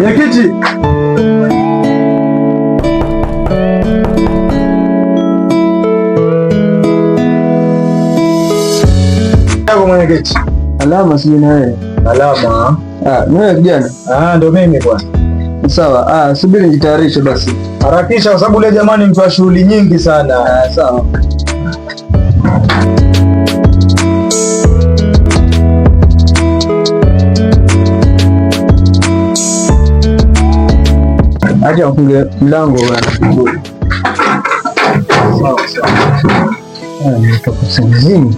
Mwenyekiti. Mwenyekiti. Alama sijui na wewe. Alama. Wewe kijana? Ndio mimi bwana. Sawa. Subiri nijitayarishe basi. Harakisha kwa sababu yule jamani mtu wa shughuli nyingi sana. Sawa. Acha ufunge mlango bwana. Sawa. Nitoka usingizini.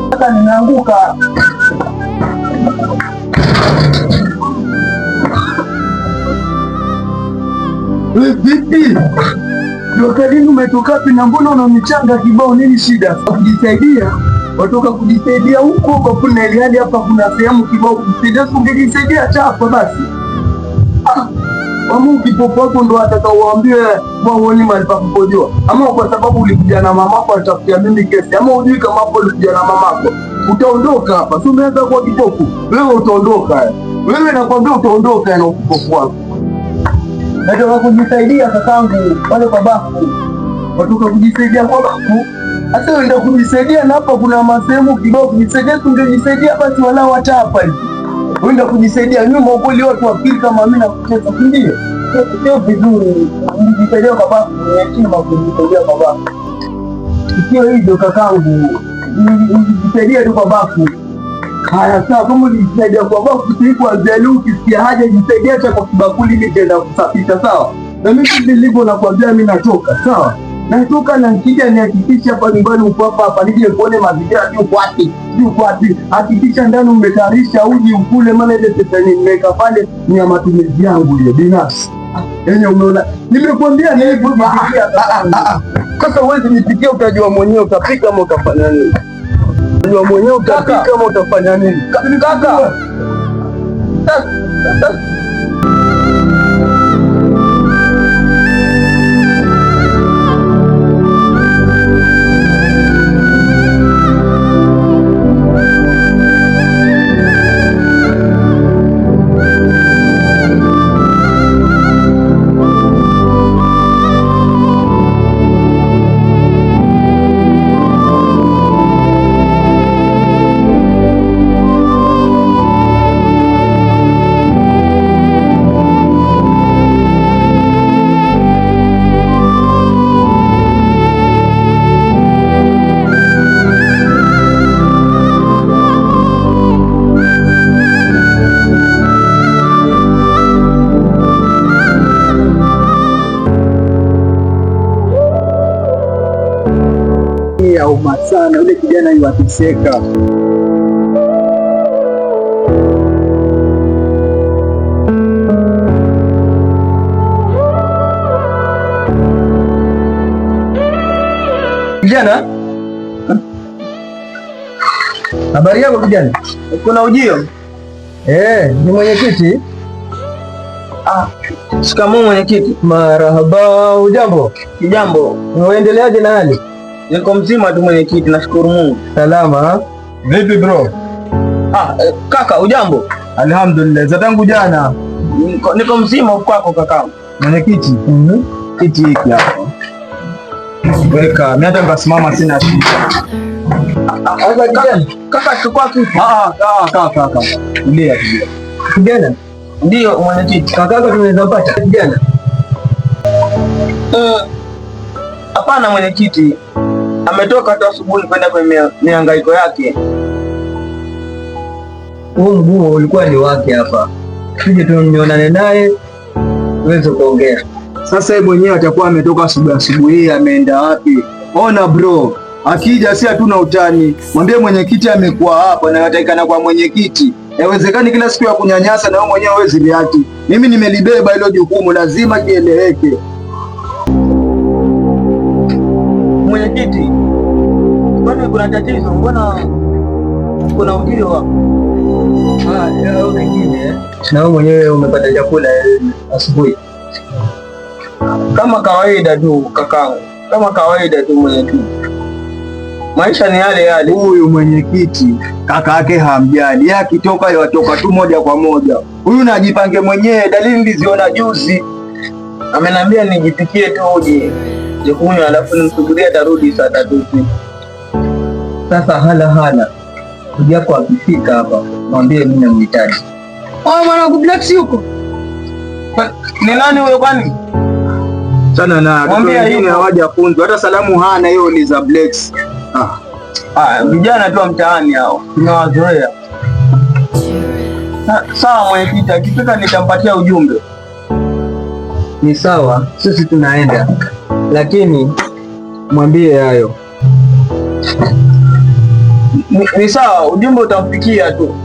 Kaka ninaanguka. Vipi? Ndio lini umetoka wapi na mbona unanichanga kibao, nini shida? Kujisaidia. Watoka kujisaidia huko kwa kuna ile hapa kuna sehemu kibao kujisaidia, ungejisaidia chapa basi. Wamu kipopo hapo ndo atakaowaambie waone mahali pa kukojoa. Ama kwa sababu ulikuja na mamako atafutia mimi kesi. Ama hujui kama hapo ulikuja na mamako. Utaondoka hapa. Si umeanza kuwa kipofu. Wewe utaondoka. Wewe nakwambia utaondoka na ukipofu wako. Nataka kujisaidia kakangu pale kwa bafu. Watoka kujisaidia kwa bafu. Hata uenda kujisaidia na hapa kuna masehemu kibao kujisaidia, tungejisaidia basi wala watapa hivi. Uenda kujisaidia nyuma ukoli watu wapili kama mimi na kucheza ndio. Sio vizuri. Kujisaidia kwa bafu, ni heshima kujisaidia kwa bafu. Sio hivyo kakangu. Kujisaidia tu kwa bafu. Haya sawa, kama ulijisaidia kwa bafu siku ajalu ukisikia haja jisaidia hata kwa kibakuli ili tenda kusafisha sawa. Na mimi nilivyo nakwambia mimi natoka sawa. Natoka na nikija nihakikisha hapa nyumbani uko hapa nije kuone mazingira yuko wapi. Hakikisha ndani umetayarisha uji ukule, maana ile pesa nimeweka pale ni ya matumizi yangu ile binafsi. Yaani umeona nimekuambia ni hivyo. Sasa uwezi nipikia, utajua mwenyewe utapika ama utafanya nini. Utajua mwenyewe utapika ama utafanya nini. Kaka. Yauma sana yule kijana yuatiseka. Kijana, habari yako kijana? Kuna ujio? Ni mwenyekiti. Shikamoo mwenyekiti. Marahaba. Ujambo? Kijambo. Unaendeleaje na hali? Niko mzima tu mwenyekiti, nashukuru Mungu. Salama. Vipi bro? Kaka ujambo? Alhamdulillah. Za tangu jana. Niko mzima kwako kaka. Mwenyekiti. Kiti hiki hapo. Weka, mimi hata ngasimama sina shida. Kaka chukua kiti. Kaka. Ndio. Kijana? Ndio mwenyekiti. Kakako tunaweza pata kijana? Hapana mwenyekiti, ametoka tu asubuhi kwenda kwenye mihangaiko yake. Huu mguu ulikuwa ni wake hapa, tuje tunionane naye tuweze kuongea. Sasa yeye mwenyewe atakuwa ametoka asubuhi, ameenda wapi? Ona bro, akija si hatuna utani, mwambie mwenyekiti amekuwa hapa na yatakana kwa mwenyekiti. Haiwezekani kila siku ya kunyanyasa na wewe mwenyewe huwezi liati. Mimi nimelibeba hilo jukumu, lazima kieleweke. Mwenyekiti, kwani kuna tatizo? Mbona kuna ujio hapo? Wengine na wewe mwenyewe umepata chakula asubuhi? Kama kawaida tu kakangu, kama kawaida tu mwenyekiti, maisha ni yale yale. Huyu mwenyekiti kaka yake hamjali, yeye akitoka yatoka tu moja kwa moja. Huyu najipange mwenyewe, dalili niliziona juzi. Amenambia nijipikie tu uji kunywa, alafu nimsubiria atarudi saa 3. Sasa hala kuja kwa akifika hapa mwambie mimi namhitaji. Mwanangu Black yuko. Ni nani huyo kwani? Sana na watoto wengine hawajafunzwa, hata salamu hana. Hiyo ni za Blacks. Vijana tu mtaani hao tunawazoea. Sawa mwenyekiti, akifika nitampatia ujumbe. Ni sawa, sisi tunaenda, lakini mwambie hayo. Ni sawa, ujumbe utamfikia tu.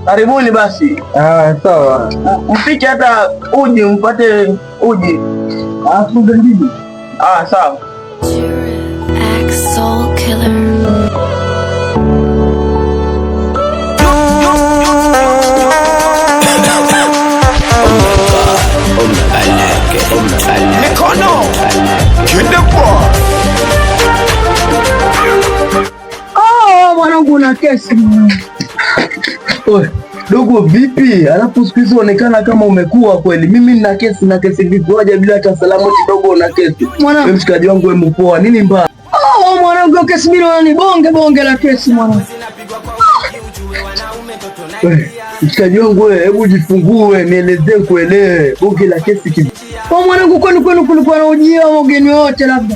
Karibuni basi. Sawa. Mpike hata uji, mpate uji. Sawa. Soul killer. Mwanangu una kesi. Dogo vipi? Alafu siku hizi unaonekana kama umekuwa kweli. Mimi nina kesi vipi? Waje bila hata salamu kidogo una kesi. Wewe mshikaji wangu wewe mpoa. Nini mbaya? Mwanangu kesi mimi ni bonge la kesi mwanangu. Mshikaji wangu wewe, hebu jifungue nielezee kuelewe. Bonge la kesi kipi? Mwanangu kwenu kulikuwa na ujio wa wageni wote labda.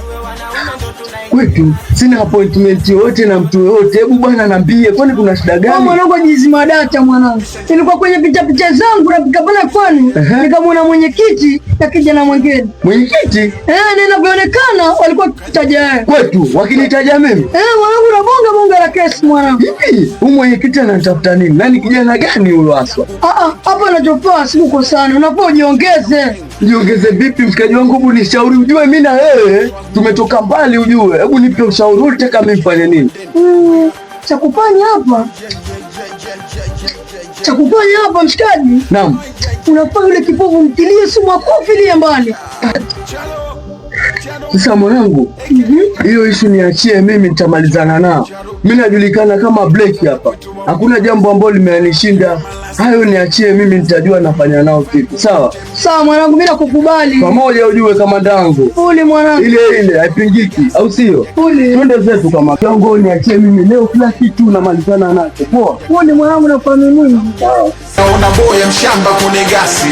Kwetu sina appointment yote na mtu yote. Hebu bwana niambie, kwani kuna shida gani? Mwanangu ajizima data mwanangu. Nilikuwa kwenye picha zangu napika pale kwani nikamwona mwenyekiti na kijana mwingine. Mwenyekiti? Ninavyoonekana walikuwa kutaja kwetu, wakinitaja mimi. Mwanangu na bonge la kesi mwanangu. Hivi huyu mwenyekiti anatafuta nini? Nani kijana gani huyo haswa? Hapa anachofaa sikuko sana. Unafaa ujiongeze. Jiongeze vipi mshikaji wangu? Hebu nishauri, ujue mimi na wewe tumetoka mbali ujue. Hebu nipe ushauri, unataka mimi nifanye nini? Cha kufanya hapa mshikaji. Naam. Unafaa yule kipofu mtilie sumu akufilie mbali. Sasa mwanangu, hiyo issue niachie mimi, nitamalizana nao. Mimi najulikana kama Black hapa. Hakuna jambo ambalo limenishinda. Hayo niachie mimi, nitajua nafanya nao vipi. Sawa? Sawa mwanangu, mimi nakukubali. Pamoja ujue kama ndangu. Pole mwanangu. Ile haipingiki, au sio? Pole. Twende zetu kama kiongo, niachie mimi leo kila kitu namalizana nacho. Poa. Pole mwanangu, na familia. Una boya mshamba kune gasi.